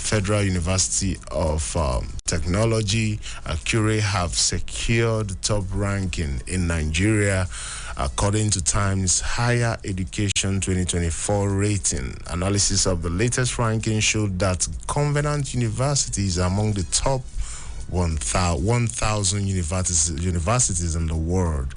Federal University of Technology, Akure, have secured top ranking in Nigeria according to Times Higher Education 2024 rating. Analysis of the latest ranking showed that Covenant University is among the top 1,000 universities in the world.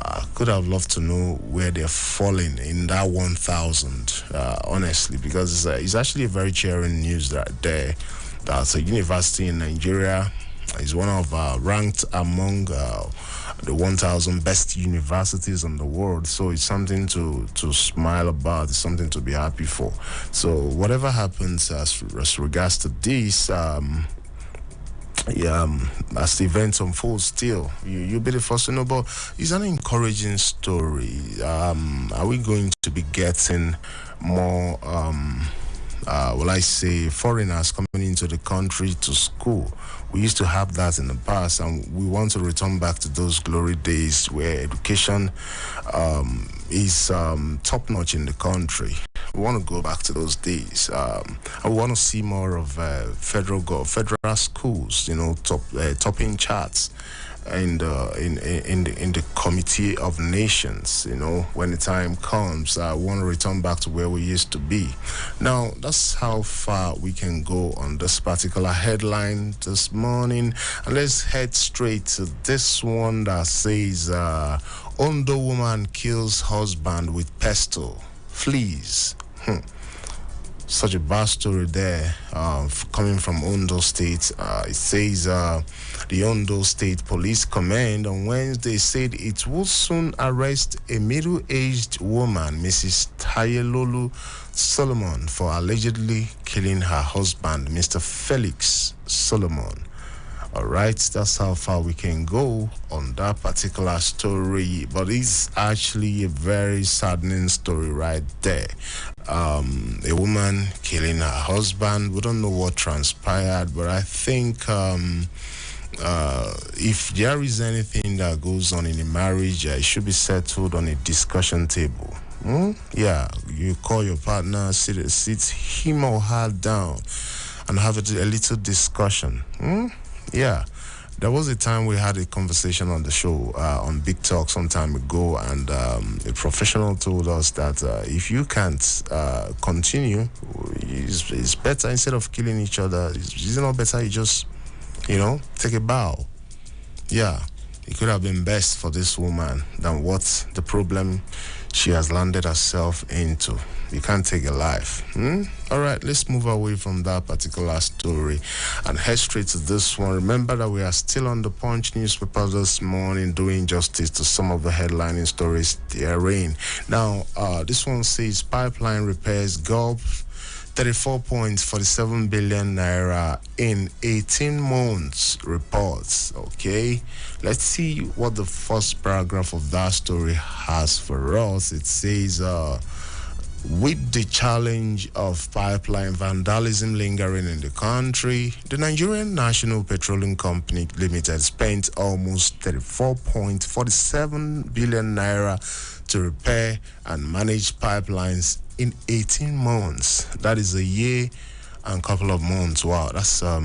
I could have loved to know where they're falling in that 1,000, honestly, because it's actually a very cheering news that's a university in Nigeria is one of ranked among the 1,000 best universities in the world. So it's something to smile about. It's something to be happy for. So whatever happens as regards to this, as the events unfold, still you'll be the first to know. But it's an encouraging story. Are we going to be getting more foreigners coming into the country to school? We used to have that in the past, and we want to return back to those glory days where education is top-notch in the country. We want to go back to those days. And we want to see more of federal schools, topping charts in the Committee of Nations. When the time comes, I want to return back to where we used to be. Now, that's how far we can go on this particular headline this morning. And let's head straight to this one that says, Ondo woman kills husband with pestle, flees. Such a bad story there, coming from Ondo State. It says the Ondo State Police Command on Wednesday said it will soon arrest a middle-aged woman, Mrs. Tayelolu Solomon, for allegedly killing her husband, Mr. Felix Solomon. All right, that's how far we can go on that particular story. But it's actually a very saddening story right there. A woman killing her husband. We don't know what transpired, but I think if there is anything that goes on in a marriage, it should be settled on a discussion table. Yeah, you call your partner, sit him or her down, and have a little discussion. Yeah, there was a time we had a conversation on the show on Big Talk some time ago, and a professional told us that if you can't continue, it's better, instead of killing each other, it's not better you just, take a bow. Yeah, it could have been best for this woman than what the problem she has landed herself into. You can't take a life. All right, let's move away from that particular story and head straight to this one. Remember that we are still on the Punch newspaper this morning, doing justice to some of the headlining stories therein. Now, this one says pipeline repairs gulf 34.47 billion naira in 18 months, reports. Okay, let's see what the first paragraph of that story has for us. It says, with the challenge of pipeline vandalism lingering in the country, the Nigerian National Petroleum Company Limited spent almost 34.47 billion naira to repair and manage pipelines in 18 months. That is a year and a couple of months. Wow, that's a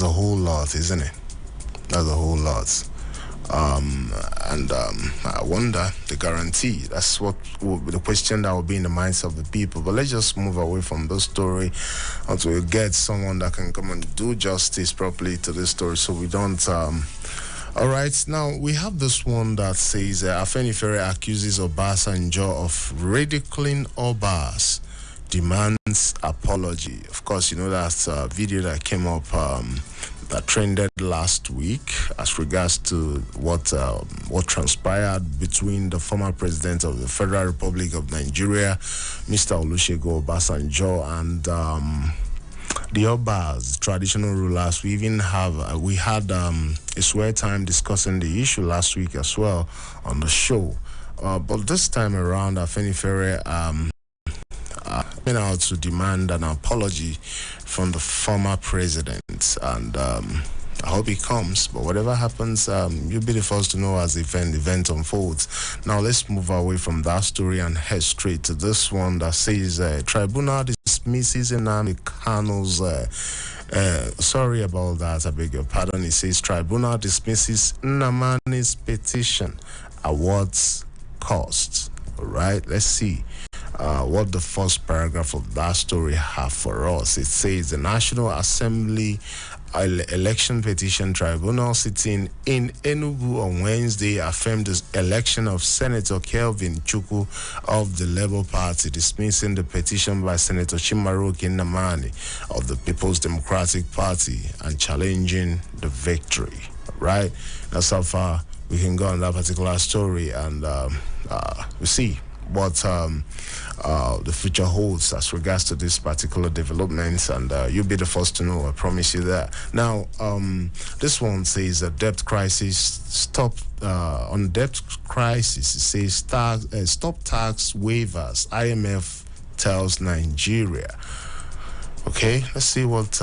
whole lot, isn't it? That's a whole lot. I wonder the guarantee. That's what will be the question that will be in the minds of the people. But let's just move away from this story until we get someone that can come and do justice properly to this story, so we don't. All right, now we have this one that says Afenifere accuses Obasanjo of ridiculing Obas, demands apology. Of course, that's a video that came up that trended last week as regards to what transpired between the former president of the Federal Republic of Nigeria, Mr. Olusegun Obasanjo, and the Obas, traditional rulers. We had a swear time discussing the issue last week as well on the show. But this time around, Afenifere went out to demand an apology from the former president, and I hope it comes, but whatever happens, you'll be the first to know as the event unfolds. Now let's move away from that story and head straight to this one that says tribunal dismisses Nnamdi Kanu's sorry about that, I beg your pardon. It says tribunal dismisses Nnamdi's petition, awards costs. All right, let's see what the first paragraph of that story have for us. It says the National Assembly Election Petition Tribunal sitting in Enugu on Wednesday affirmed the election of Senator Kelvin Chukwu of the Labour Party, dismissing the petition by Senator Chimaroke Nnamani of the People's Democratic Party and challenging the victory. Right? That's how far we can go on that particular story, and we see what the future holds as regards to this particular developments, and you'll be the first to know, I promise you that. Now, this one says a debt crisis stop on debt crisis. It says stop tax waivers. IMF tells Nigeria. Okay, let's see what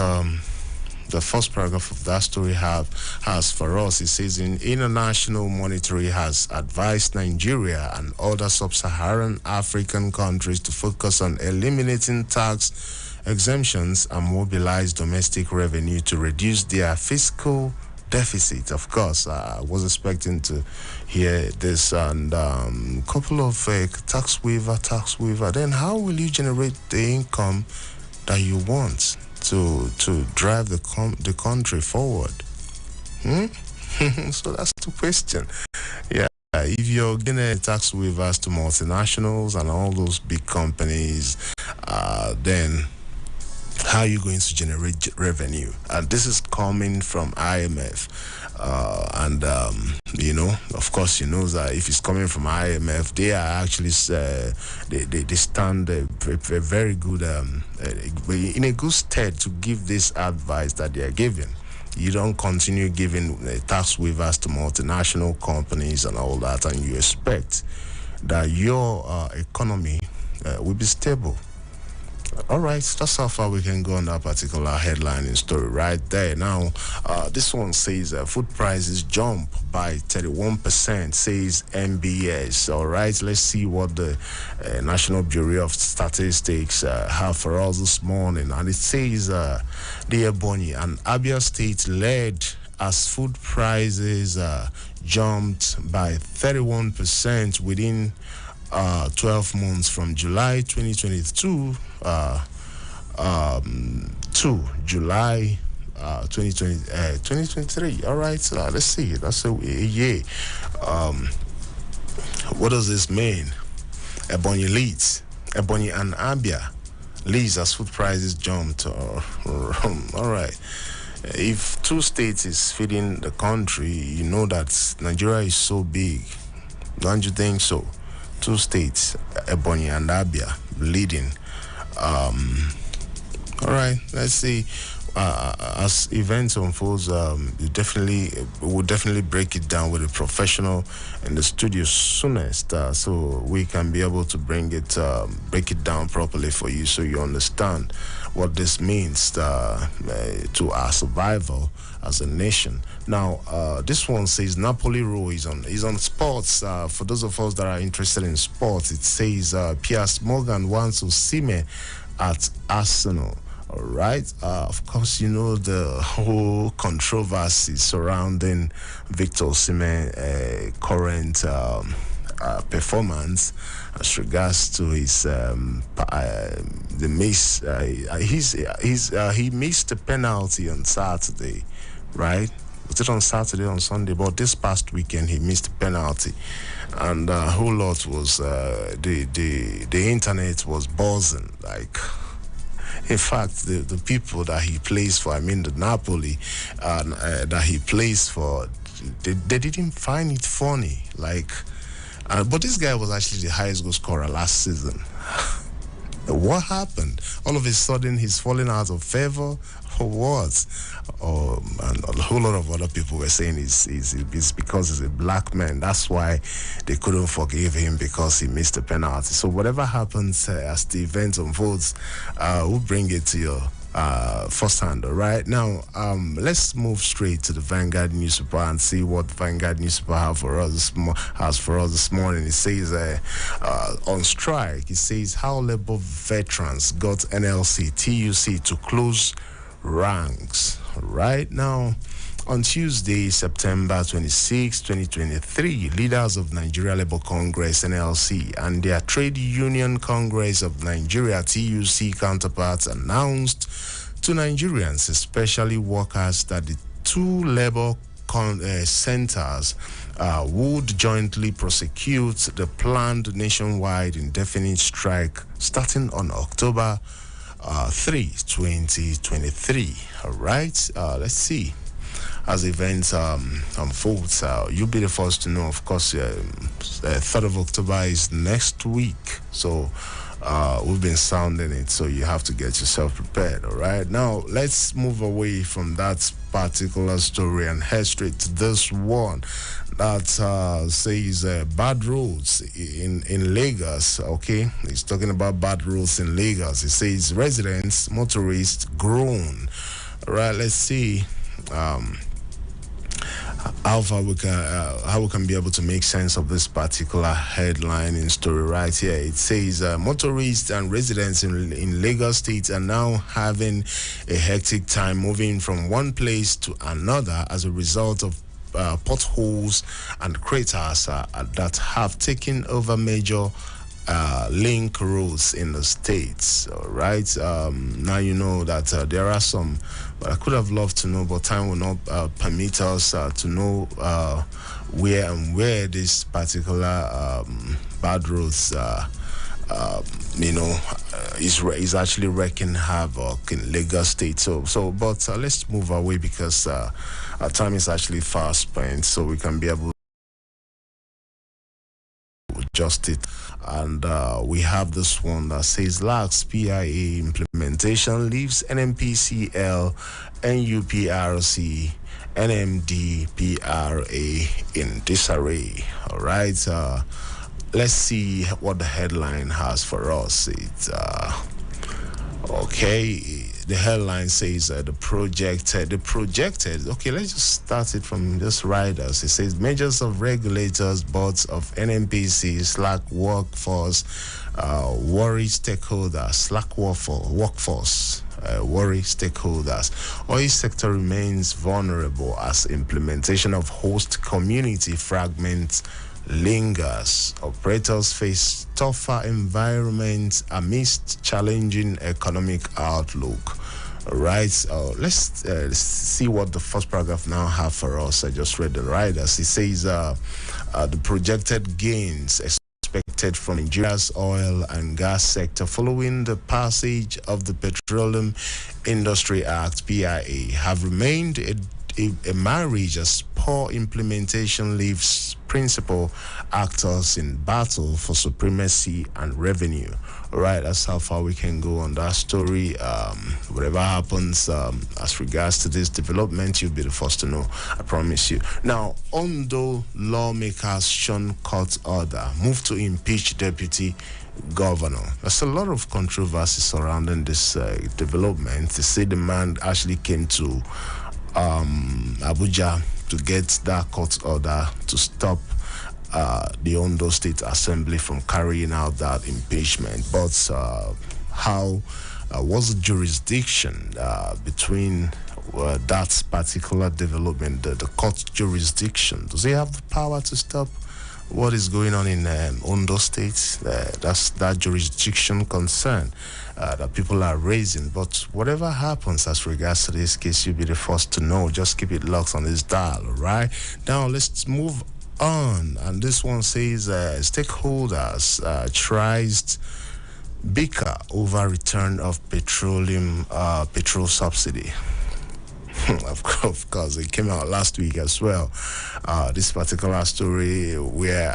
the first paragraph of that story has for us. It says International Monetary has advised Nigeria and other sub-Saharan African countries to focus on eliminating tax exemptions and mobilize domestic revenue to reduce their fiscal deficit. Of course, I was expecting to hear this, and couple of tax waiver. Then how will you generate the income that you want to drive the country forward? So that's the question. Yeah, if you're gonna tax waivers to multinationals and all those big companies, then how are you going to generate revenue? And this is coming from IMF. And of course, you know that if it's coming from IMF, they are actually they stand a very good in a good stead to give this advice that they are giving. You don't continue giving tax waivers to multinational companies and all that, and you expect that your economy will be stable. All right, that's how far we can go on that particular headlining story right there. Now, this one says food prices jump by 31%, says MBS. All right, let's see what the National Bureau of Statistics have for us this morning. And it says the Ebonyi and Abia State led as food prices jumped by 31% within 12 months from July 2022 to July 2023. All right, so let's see. That's a year. What does this mean? Ebonyi leads. Ebonyi and Abia leads as food prices jumped. All right. If two states is feeding the country, you know that Nigeria is so big. Don't you think so? Two states, Ebonyi and Abia, leading. All right, let's see. As events unfolds, we'll definitely break it down with a professional in the studio soonest, so we can be able to break it down properly for you, so you understand what this means to our survival as a nation. Now, this one says Napoli Row is on sports. For those of us that are interested in sports, it says Piers Morgan wants Osimhen at Arsenal. All right. Of course, you know the whole controversy surrounding Victor Osimhen's current performance as regards to his he missed the penalty on Saturday, right? Was it on Saturday, on Sunday? But this past weekend he missed the penalty, and a whole lot was the internet was buzzing like. In fact, the people that he plays for, I mean the Napoli that he plays for, they didn't find it funny. Like, but this guy was actually the highest goal scorer last season. What happened? All of a sudden, he's falling out of favor, or what? And a whole lot of other people were saying it's because he's a black man. That's why they couldn't forgive him, because he missed the penalty. So whatever happens as the event unfolds, we'll bring it to your firsthand. All right, now let's move straight to the Vanguard newspaper and see what the Vanguard newspaper has for us this morning. It says on strike. It says how Labour veterans got NLC TUC to close ranks. Right now, on Tuesday, September 26, 2023, leaders of Nigeria Labour Congress (NLC) and their Trade Union Congress of Nigeria (TUC) counterparts announced to Nigerians, especially workers, that the two labour centers would jointly prosecute the planned nationwide indefinite strike starting on October 3, 2023. All right, let's see. As events unfold, you'll be the first to know. Of course, 3rd of October is next week, so we've been sounding it, so you have to get yourself prepared. All right, now let's move away from that particular story and head straight to this one that says bad roads in Lagos. Okay, he's talking about bad roads in Lagos. It says residents, motorists groan. All right, let's see how far how we can be able to make sense of this particular headline in story right here. It says motorists and residents in Lagos State are now having a hectic time moving from one place to another as a result of potholes and craters that have taken over major link roads in the states. All right, now you know that there are some, but I could have loved to know, but time will not permit us to know where this particular bad roads is actually wreaking havoc in Lagos State. But let's move away because our time is actually fast spent, so we can be able adjust it. And we have this one that says lax PIA implementation leaves NMPCL, NUPRC, NMDPRA in disarray. All right, let's see what the headline has for us. It's okay. The headline says the projected. Okay, let's just start it from just riders. It says measures of regulators, boards of NMPC, slack workforce, worry stakeholders, slack workforce. Worry stakeholders. Oil sector remains vulnerable as implementation of host community fragments lingers. Operators face tougher environments amidst challenging economic outlook. All right, let's see what the first paragraph now have for us. I just read the riders. It says the projected gains expected from Nigeria's oil and gas sector following the passage of the Petroleum Industry Act (PIA) have remained a marriage as poor implementation leaves principal actors in battle for supremacy and revenue. All right, that's how far we can go on that story. Whatever happens as regards to this development, you'll be the first to know, I promise you. Now, Ondo lawmakers shun court order, move to impeach deputy governor. There's a lot of controversy surrounding this development. They say the man actually came to Abuja to get that court order to stop the Ondo State Assembly from carrying out that impeachment. But how was the jurisdiction between that particular development, the court jurisdiction? Does he have the power to stop what is going on in Ondo State? That's that jurisdiction concern that people are raising. But whatever happens as regards to this case, you'll be the first to know. Just keep it locked on this dial, all right? Now, let's move on. And this one says stakeholders tries bicker over return of petrol subsidy. Of course, it came out last week as well. This particular story where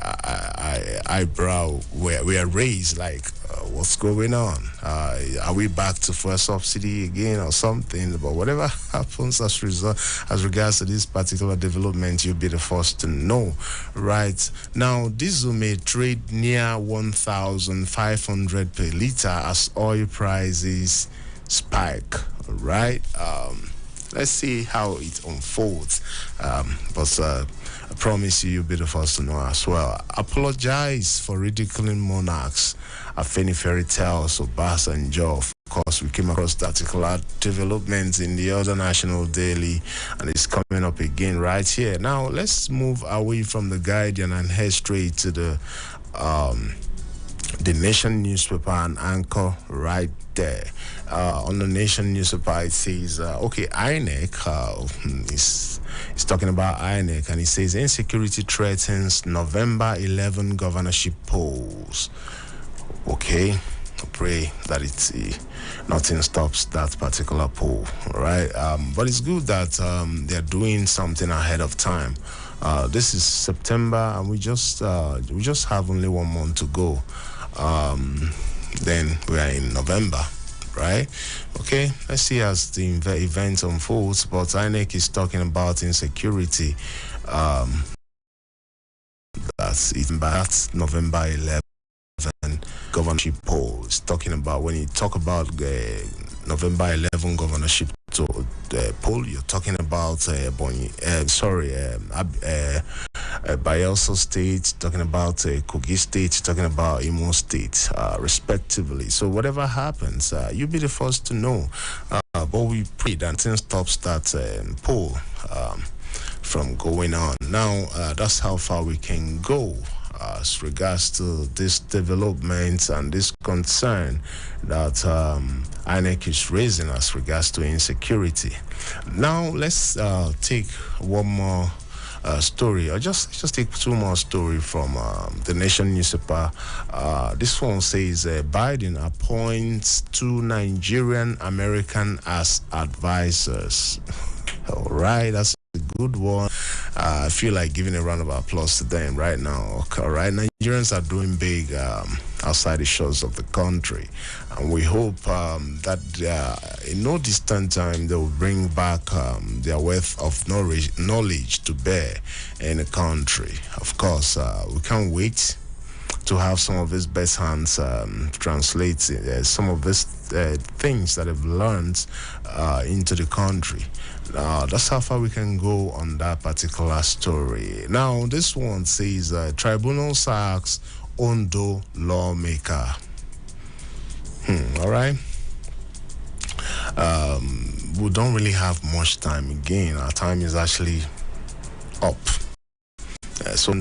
eyebrow were raised, like, what's going on? Are we back to fuel subsidy again or something? But whatever happens as regards to this particular development, you'll be the first to know. Right now, diesel may trade near 1,500 per liter as oil prices spike. All right. Let's see how it unfolds. But I promise you'll be the first to know as well. Apologize for ridiculing monarchs, Afeni fairy tales of Bass and Joe. Of course, we came across that particular development in the other national daily, and it's coming up again right here. Now, let's move away from the Guardian and head straight to the Nation newspaper and anchor right there. On the Nation newspaper, it says, INEC is talking about INEC, and it says insecurity threatens November 11 governorship polls. Okay, I pray that nothing stops that particular poll, all right? But it's good that they're doing something ahead of time. This is September, and we just have only 1 month to go. Then we are in November, right? Okay, let's see as the event unfolds. But INEC is talking about insecurity. That's November 11 governorship poll. It's talking about, when you talk about November 11 governorship poll, you're talking about Bayelsa State, talking about Kogi State, talking about Imo State, respectively. So whatever happens, you'll be the first to know. But we pray that nothing stops that poll from going on. Now, that's how far we can go as regards to this development and this concern that INEC is raising as regards to insecurity. Now, let's take one more story, or just take two more stories from the Nation newspaper. This one says Biden appoints 2 Nigerian American as advisors. All right, that's a good one. I feel like giving a round of applause to them right now. All right, Nigerians are doing big outside the shores of the country, and we hope that in no distant time they will bring back their wealth of knowledge to bear in the country. Of course, we can't wait to have some of his best hands translate some of these things that have learned into the country. That's how far we can go on that particular story. Now, this one says tribunal sacks Ondo lawmaker. All right. We don't really have much time again. Our time is actually up. So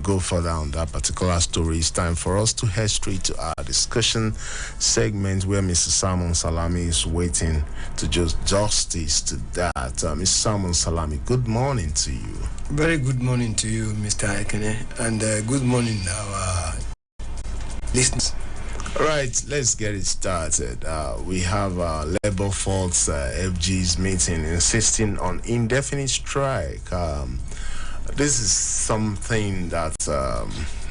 go further on that particular story. It's time for us to head straight to our discussion segment where Mr. Simon Salami is waiting to just justice to that. Mr. Simon Salami, good morning to you. Very good morning to you, Mr. Ekene, and good morning our listeners. All right, let's get it started. We have Labour Force FG's meeting insisting on indefinite strike. This is something that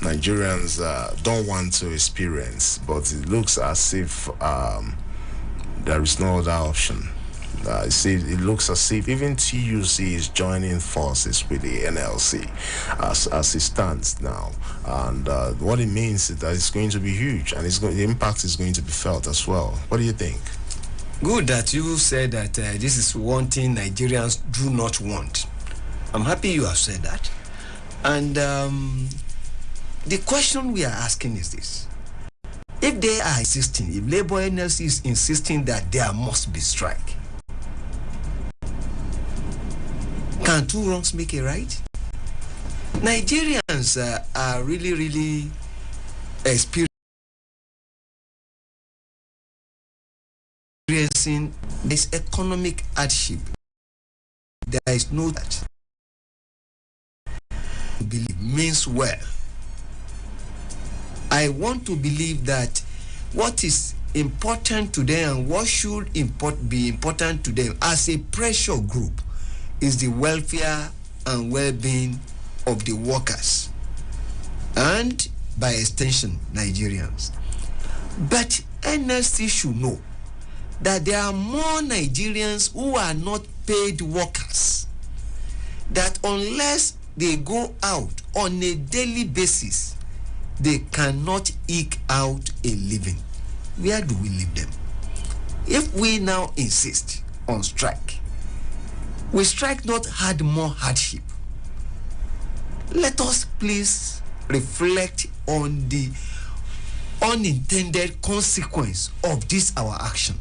Nigerians don't want to experience, but it looks as if there is no other option. It looks as if even TUC is joining forces with the NLC as it stands now. And what it means is that it's going to be huge, and the impact is going to be felt as well. What do you think? Good that you said that this is one thing Nigerians do not want. I'm happy you have said that. And the question we are asking is this. If they are insisting, if Labour NLC is insisting that there must be strike, can two wrongs make a right? Nigerians are really, really experiencing this economic hardship. There is no that. Believe means well. I want to believe that what is important to them and what should be important to them as a pressure group is the welfare and well-being of the workers and by extension Nigerians. But NLC should know that there are more Nigerians who are not paid workers, that unless they go out on a daily basis, they cannot eke out a living. Where do we leave them? If we now insist on strike, we strike not add more hardship. Let us please reflect on the unintended consequence of this our action.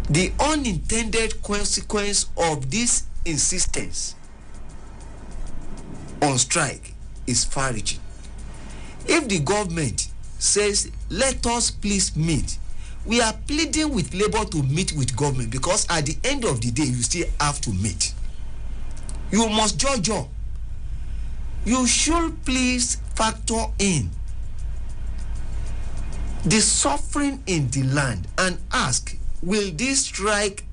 The unintended consequence of this insistence on strike is far-reaching. If the government says, let us please meet, we are pleading with labor to meet with government, because at the end of the day, you still have to meet. You must judge up. You should please factor in the suffering in the land and ask, will this strike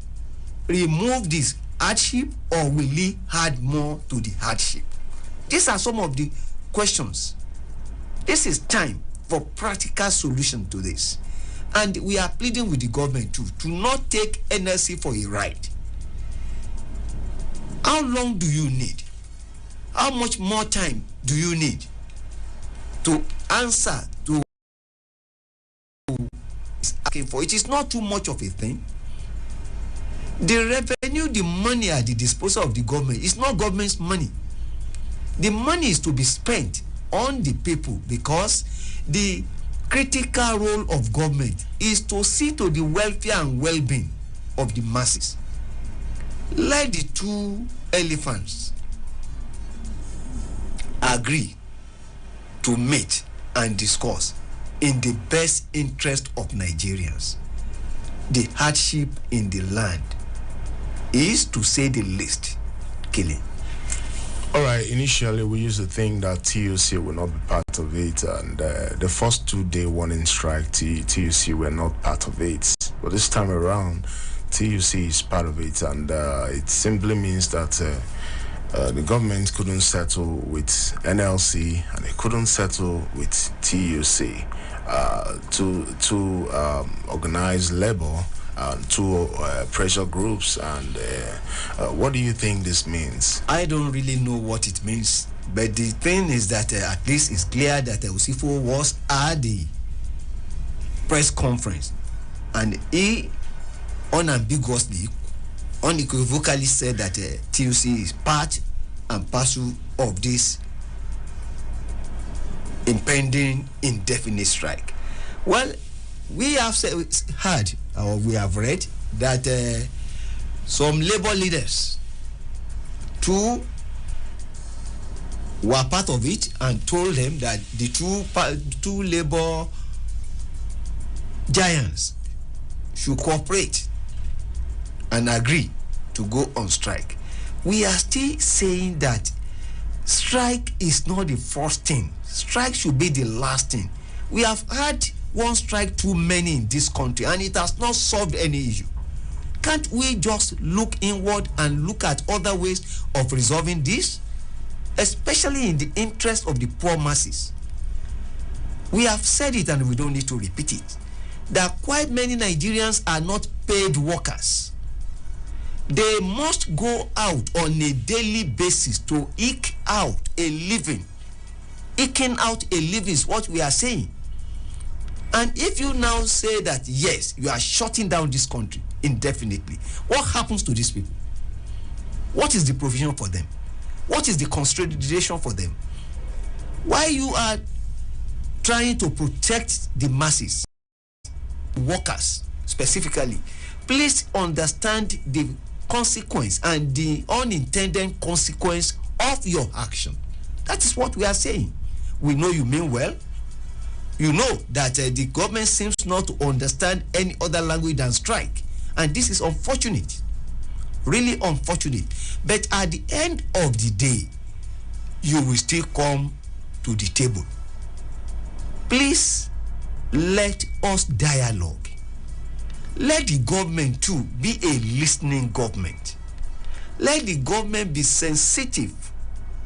remove this hardship or will it add more to the hardship? These are some of the questions. This is time for practical solution to this. And we are pleading with the government to not take NLC for a ride. How long do you need? How much more time do you need to answer to asking for? It is not too much of a thing. The revenue, the money at the disposal of the government is not government's money. The money is to be spent on the people, because the critical role of government is to see to the welfare and well-being of the masses. Let the two elephants agree to meet and discuss in the best interest of Nigerians. The hardship in the land is, to say the least, killing. All right, initially we used to think that TUC will not be part of it, and the first 2-day warning strike, TUC were not part of it. But this time around, TUC is part of it, and it simply means that the government couldn't settle with NLC and it couldn't settle with TUC to organize labor to pressure groups. And what do you think this means? I don't really know what it means, but the thing is that at least it's clear that Usifo was at the press conference, and he unambiguously, unequivocally said that TUC is part and parcel of this impending indefinite strike. Well, we have heard, or we have read, that some labor leaders too were part of it and told them that the two labor giants should cooperate and agree to go on strike. We are still saying that strike is not the first thing. Strike should be the last thing. We have had one strike too many in this country, and it has not solved any issue. Can't we just look inward and look at other ways of resolving this, especially in the interest of the poor masses? We have said it and we don't need to repeat it, that quite many Nigerians are not paid workers. They must go out on a daily basis to eke out a living. Eking out a living is what we are saying. And if you now say that, yes, you are shutting down this country indefinitely, what happens to these people? What is the provision for them? What is the consideration for them? Why you are trying to protect the masses, workers specifically? Please understand the consequence and the unintended consequence of your action. That is what we are saying. We know you mean well. You know that the government seems not to understand any other language than strike, and this is unfortunate, really unfortunate. But at the end of the day, you will still come to the table. Please let us dialogue. Let the government too be a listening government. Let the government be sensitive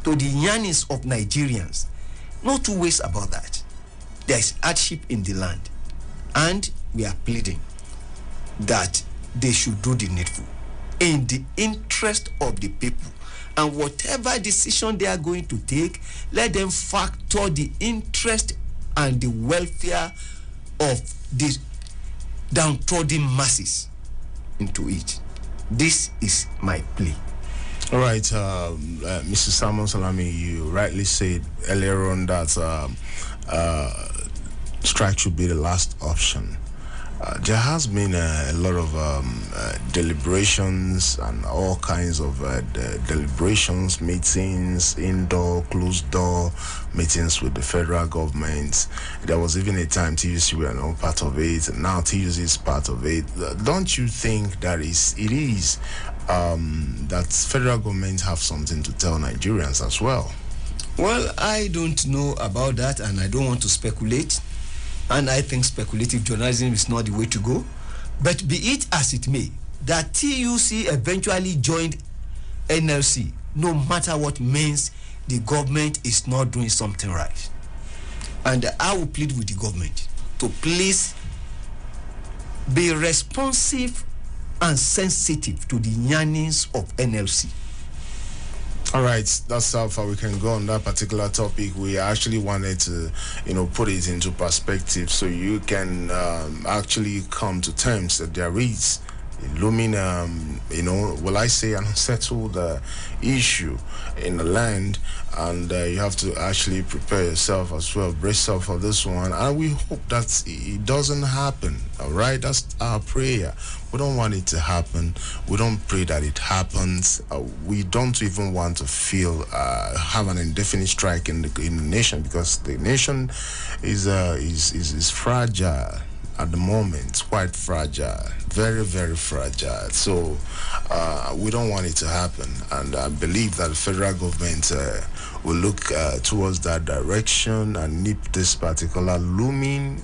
to the yearnings of Nigerians. No two ways about that. There is hardship in the land, and we are pleading that they should do the needful in the interest of the people. And whatever decision they are going to take, let them factor the interest and the welfare of the downtrodden masses into it. This is my plea. All right, Mr. Salmon Salami, you rightly said earlier on that strike should be the last option. There has been a lot of deliberations and all kinds of deliberations, meetings, indoor, closed door meetings with the federal government. There was even a time TUC were not part of it, and now TUC is part of it. Don't you think that it is that federal government have something to tell Nigerians as well? Well, I don't know about that, and I don't want to speculate. And I think speculative journalism is not the way to go. But be it as it may, that TUC eventually joined NLC, no matter what, means the government is not doing something right. And I will plead with the government to please be responsive and sensitive to the yearnings of NLC. All right, that's how far we can go on that particular topic. We actually wanted to, put it into perspective so you can actually come to terms that there is a looming, will I say, an unsettled issue in the land, and you have to actually prepare yourself as well, brace yourself for this one, and we hope that it doesn't happen. All right, that's our prayer. We don't want it to happen. We don't pray that it happens. We don't even want to have an indefinite strike in the nation, because the nation is fragile at the moment, quite fragile, very, very fragile. So we don't want it to happen, and I believe that the federal government will look towards that direction and nip this particular looming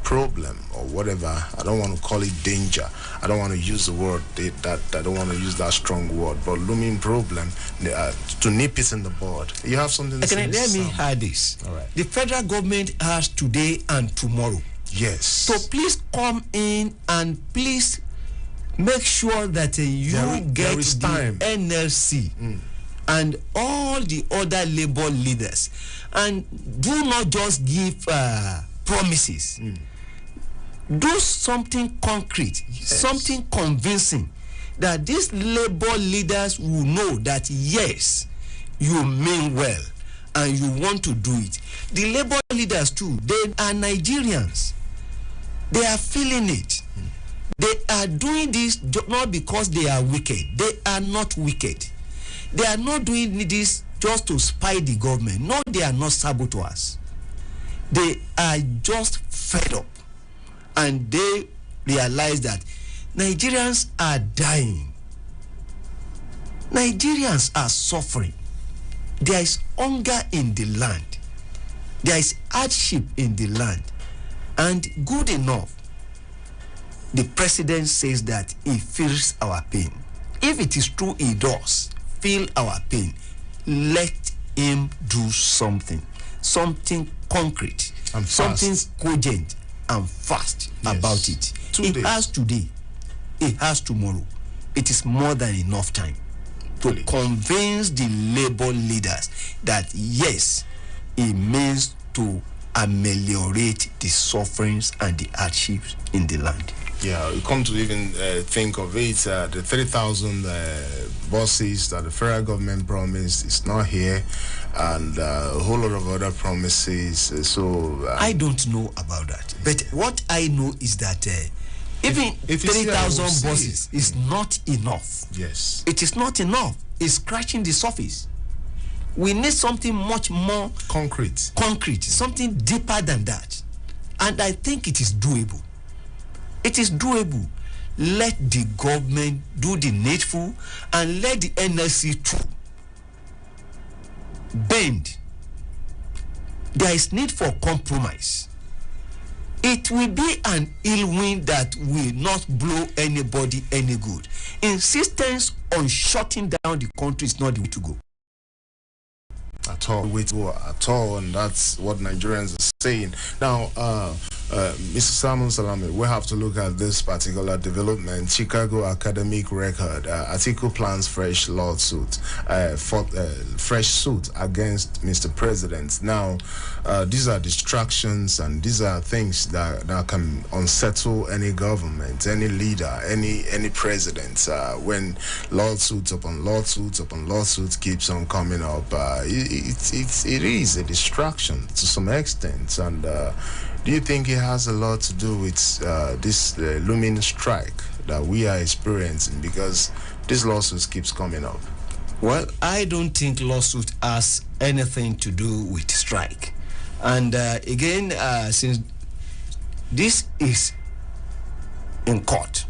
problem, or whatever. I don't want to call it danger. I don't want to use the word that I don't want to use that strong word, but looming problem, to nip it in the bud. You have something to say? Let me add this. All right. The federal government has today and tomorrow. Yes. So please come in and please make sure that you get the time. NLC and all the other labor leaders, and do not just give promises. Do something concrete, something convincing, that these labor leaders will know that yes, you mean well and you want to do it. The labor leaders too, they are Nigerians. They are feeling it. They are doing this not because they are wicked. They are not wicked. They are not doing this just to spy the government. No, they are not saboteurs. They are just fed up. And they realize that Nigerians are dying. Nigerians are suffering. There is hunger in the land. There is hardship in the land. And good enough, the president says that he feels our pain. If it is true he does feel our pain, let him do something concrete, and something cogent and fast about it. He has today, he has tomorrow. It is more than enough time to convince the labor leaders that yes, it means to ameliorate the sufferings and the hardships in the land. Yeah, you come to even think of it, the 3,000 buses that the federal government promised is not here, and a whole lot of other promises. I don't know about that, but what I know is that even 3,000 buses is not enough. Yes, it is not enough. It's scratching the surface. We need something much more concrete, something deeper than that, and I think it is doable. It is doable. Let the government do the needful and let the NLC too bend. There is need for compromise. It will be an ill wind that will not blow anybody any good. Insistence on shutting down the country is not the way to go. At all, and that's what Nigerians are saying now. Mr. Salmon Salami, we have to look at this particular development. Chicago academic record. Atiku plans fresh lawsuit, fresh suit against Mr. President. Now, these are distractions and these are things that can unsettle any government, any leader, any president. When lawsuits upon lawsuits upon lawsuits keeps on coming up, it is a distraction to some extent. And do you think it has a lot to do with this looming strike that we are experiencing, because this lawsuit keeps coming up? Well, I don't think lawsuit has anything to do with strike. And again, since this is in court,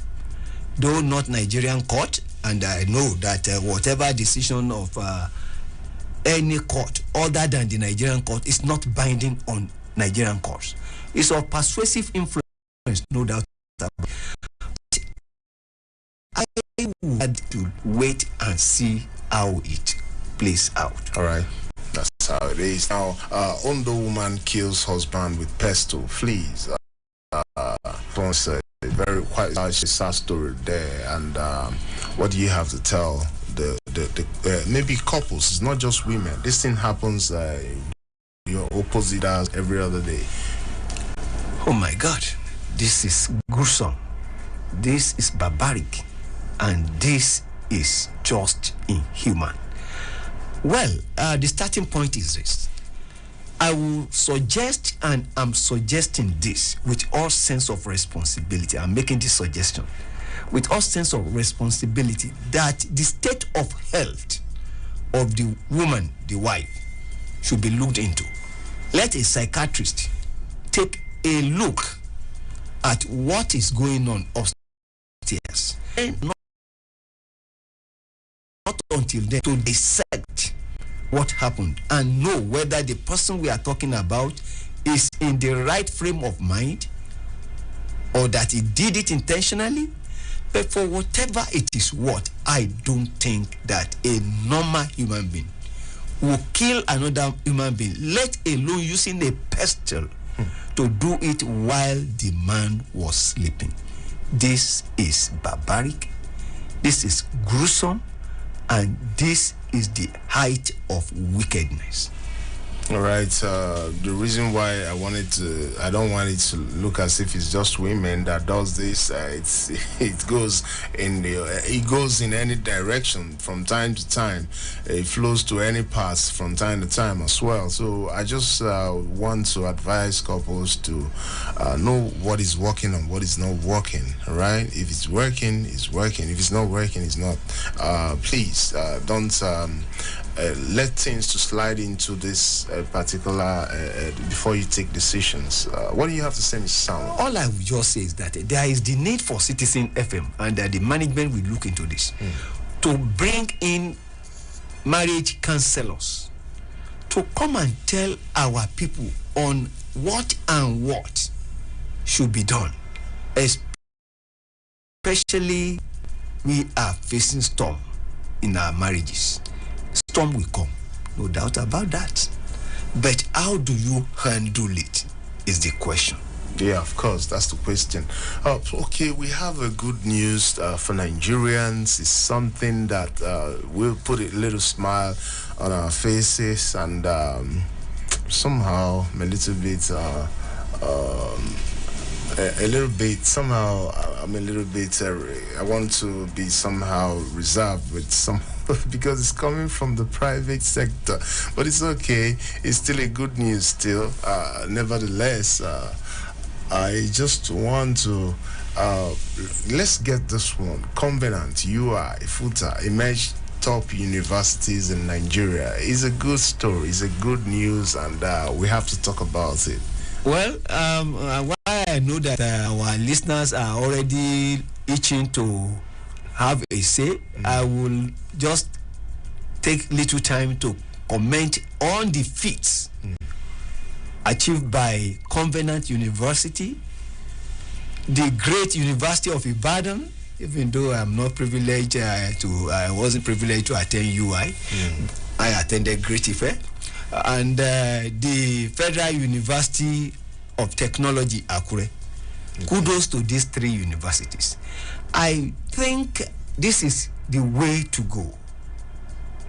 though not Nigerian court, and I know that whatever decision of any court other than the Nigerian court is not binding on Nigerian courts. It's of persuasive influence, no doubt about it. I would to wait and see how it plays out. All right, that's how it is. Now, Ondo woman kills husband with pestle, flees. It's a very quite sad story there. And what do you have to tell the maybe couples? It's not just women. This thing happens your opposite as every other day. Oh my God, this is gruesome, this is barbaric, and this is just inhuman. Well, the starting point is this. I will suggest, and I'm suggesting this with all sense of responsibility. I'm making this suggestion with all sense of responsibility, that the state of health of the woman, the wife, should be looked into. Let a psychiatrist take a look at what is going on upstairs, and not until then to dissect what happened and know whether the person we are talking about is in the right frame of mind, or that he did it intentionally. But for whatever it is worth, I don't think that a normal human being will kill another human being, let alone using a pestle to do it while the man was sleeping. This is barbaric, this is gruesome, and this is the height of wickedness. All right. The reason why I don't want it to look as if it's just women that does this. It goes in any direction from time to time. It flows to any parts from time to time as well. So I just want to advise couples to know what is working and what is not working. All right. If it's working, it's working. If it's not working, it's not. Please don't. Let things to slide into this particular before you take decisions. What do you have to say, Mr. Sam? All I will just say is that there is the need for Citizen FM, and the management will look into this to bring in marriage counselors to come and tell our people on what and what should be done. Especially, we are facing storm in our marriages. Storm will come, no doubt about that. But how do you handle it is the question. Yeah, of course, that's the question. Okay, we have a good news for Nigerians. It's something that will put a little smile on our faces, and somehow a little bit, I'm a little bit, I want to be somehow reserved with some, because it's coming from the private sector, but it's okay. It's still a good news still. Nevertheless, I just want to, let's get this one. Covenant, UI, FUTA, emerged top universities in Nigeria. It's a good story, it's a good news, and we have to talk about it. Well, while I know that our listeners are already itching to have a say, I will just take little time to comment on the feats achieved by Covenant University, the great University of Ibadan. Even though I'm not privileged I wasn't privileged to attend UI. I attended Great Ife, and the Federal University of Technology, Akure. Okay. Kudos to these 3 universities. I think this is the way to go.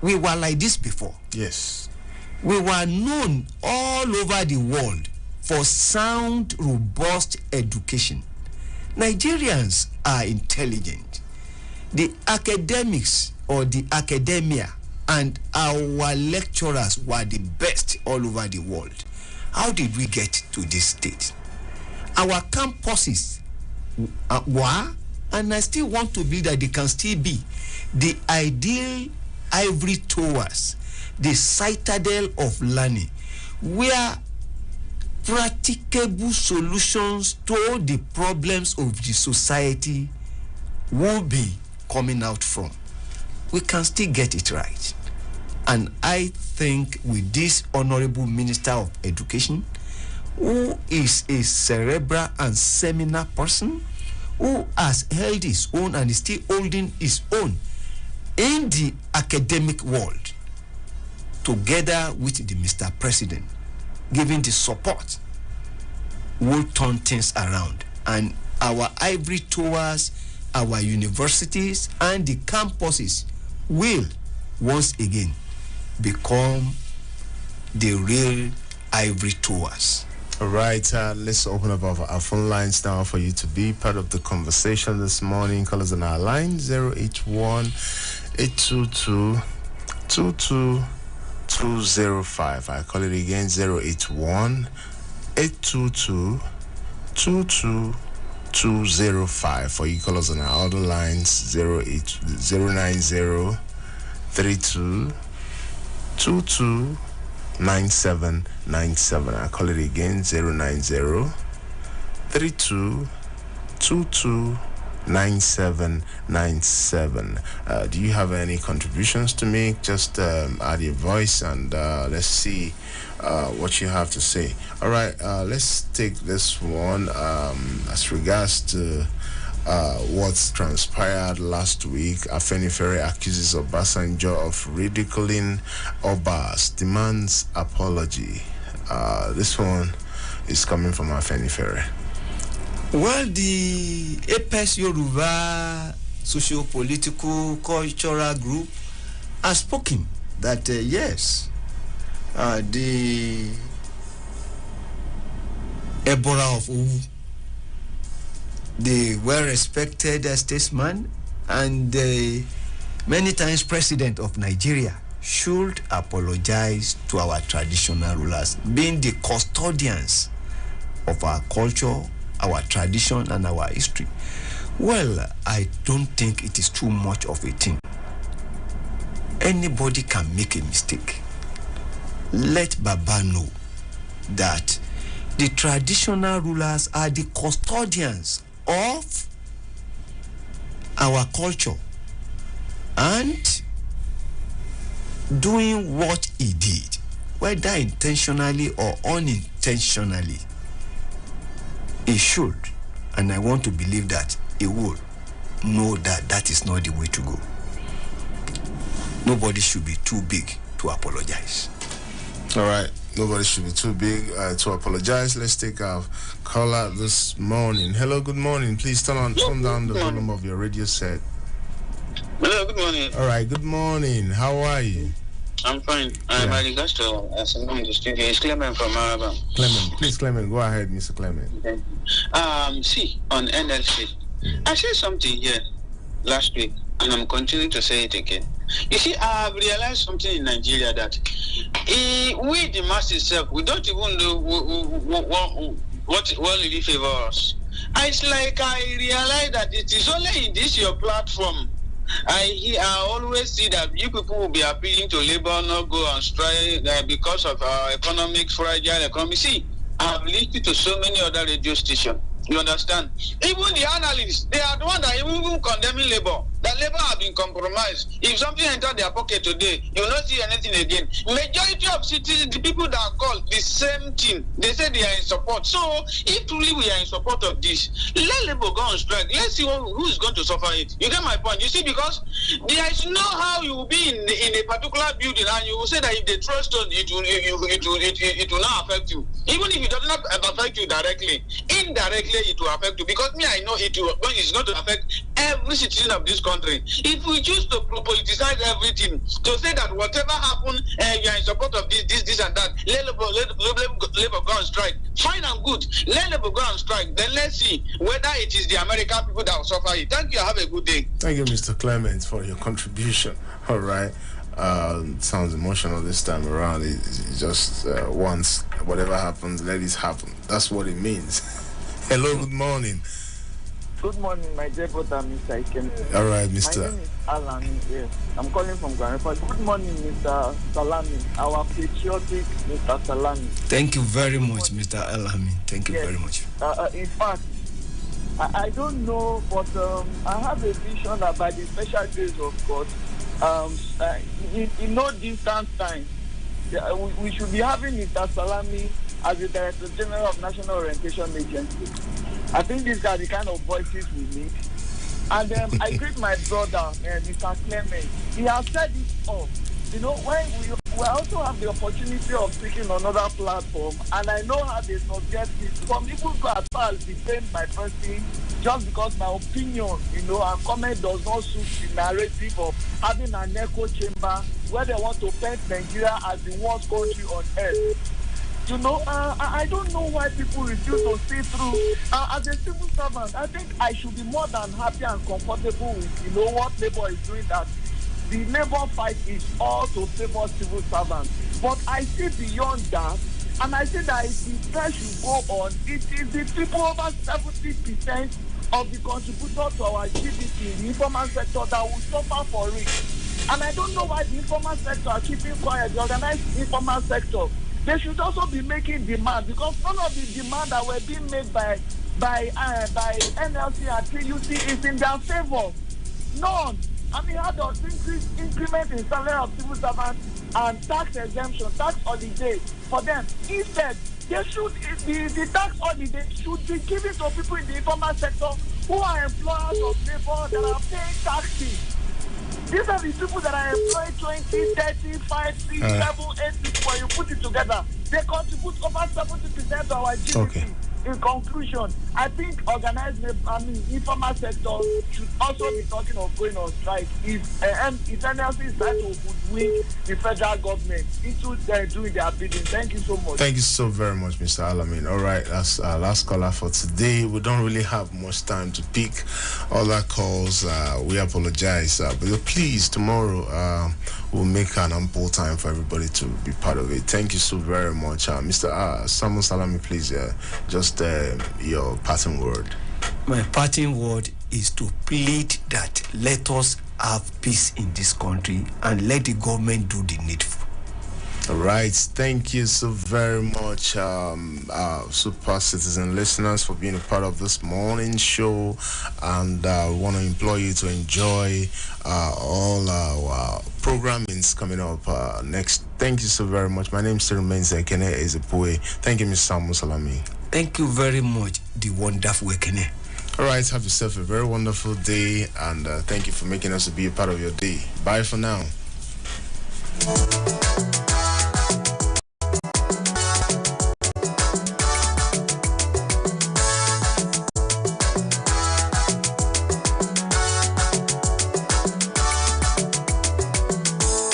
We were like this before. Yes. We were known all over the world for sound, robust education. Nigerians are intelligent. The academics or the academia and our lecturers were the best all over the world. How did we get to this state? Our campuses were, and I still want to believe that they can still be, the ideal ivory towers, the citadel of learning, where practicable solutions to the problems of the society will be coming out from. We can still get it right. And I think with this Honorable Minister of Education, who is a cerebral and seminar person, who has held his own and is still holding his own in the academic world, together with the Mr. President, giving the support, will turn things around. And our ivory towers, our universities, and the campuses will once again become the real ivory towers. All right, let's open up our phone lines now for you to be part of the conversation this morning. Call us on our line 081-822-22205. I call it again 081-822-22205. Or you call us on our other lines 090-32-9797. I call it again 090-32-9797. Do you have any contributions to make? Just add your voice and let's see what you have to say. All right, let's take this one as regards to what's transpired last week. Afenifere accuses Obasanjo of ridiculing Obas, demands apology. This one is coming from Afenifere. Well, the Apex Yoruba socio-political cultural group has spoken that yes, the Ebora of Owu, the well-respected statesman and many times president of Nigeria, should apologize to our traditional rulers, being the custodians of our culture, our tradition, and our history. Well, I don't think it is too much of a thing. Anybody can make a mistake. Let Baba know that the traditional rulers are the custodians of our culture, and doing what he did, whether intentionally or unintentionally, he should, and I want to believe that he will know that that is not the way to go. Nobody should be too big to apologize. All right, nobody should be too big to apologize. Let's take our caller this morning. Hello, good morning. Please turn down the volume of your radio set. Hello, good morning. All right, good morning. How are you? I'm fine. My regards to someone in the studio. It's Clement from Maraba. Clement, go ahead, Mr. Clement. Okay. See, on NLC, I said something here last week, and I'm continuing to say it again. You see, I've realized something in Nigeria that we, the masses itself, we don't even know what really favors us. It's like I realize that it is only in this your platform. I always see that you people will be appealing to labor, not go on strike because of our fragile economy. See, I've listened to so many other radio stations. You understand? Even the analysts, they are the ones that even condemning labor. That labor have been compromised. If something enter their pocket today, you will not see anything again. Majority of citizens, the people that are called the same thing, they say they are in support. So if truly we are in support of this, let Labour go on strike. Let's see who is going to suffer it. You get my point? You see, because there is no how you will be in a particular building and you will say that if they throw stone, it will not affect you. Even if it does not affect you directly, indirectly it will affect you. Because me, I know it's going to affect every citizen of this country. If we choose to politicize everything, to say that whatever happens, you are in support of this and that, let Labour go on strike. Fine and good. Let Labour go on strike. Then let's see whether it is the American people that will suffer it. Thank you. Have a good day. Thank you, Mr. Clement, for your contribution. All right. Sounds emotional this time around. It just once whatever happens, let it happen. That's what it means. Hello, good morning. Good morning, my dear brother, Mr. Ikem. All right, Mr. My name is Alan. Yes, I'm calling from Grand Rapids. Good morning, Mr. Salami, our patriotic Mr. Salami. Thank you very much, Mr. Alami. Thank you very much. In fact, I don't know, but I have a vision that by the special grace of God, in no distant time, we should be having Mr. Salami as the Director General of National Orientation Agency. I think these are the kind of voices we need. And I greet my brother, Mr. Clement. He has said it all. You know, when we also have the opportunity of speaking on another platform, and I know how they subject it. Some people go as far as defend my person just because my opinion, and comment does not suit the narrative of having an echo chamber where they want to paint Nigeria as the worst country on earth. I don't know why people refuse to see through. As a civil servant, I think I should be more than happy and comfortable with, what Labour is doing, that the Labour fight is all to favor civil servants. But I see beyond that, and I see that if the strike should go on, it is the people over 70% of the contributors to our GDP, the informal sector, that will suffer for it. And I don't know why the informal sector are keeping quiet. The organized informal sector, they should also be making demand, because none of the demand that were being made by NLC and TUC is in their favor. None. I mean, how does increment in salary of civil servants and tax exemption, tax holiday for them? Instead, the tax holiday should be given to people in the informal sector who are employers of labor that are paying taxes. These are the people that are employed 20, 30, 5, 6, 7, 8 people. When you put it together, they contribute over 70% to our GDP. Okay. In conclusion, I think informal sector should also be talking of going on strike. If NLC is trying to win the federal government into doing their bidding. Thank you so much. Thank you so very much, Mr. Alamin. All right, that's our last caller for today. We don't really have much time to pick other calls. We apologize, but please, tomorrow we'll make an ample time for everybody to be part of it. Thank you so very much, Mr. Samuel Salami. Please, just your parting word. My parting word is to plead that let us have peace in this country and let the government do the needful. All right, thank you so very much, super citizen listeners, for being a part of this morning show, and we want to implore you to enjoy all our programmings coming up next. Thank you so very much. My name still remains Ekene Ezepoe. Thank you, Mr. Samuel Salami. Thank you very much, the wonderful Ekene. All right, have yourself a very wonderful day, and thank you for making us to be a part of your day. Bye for now.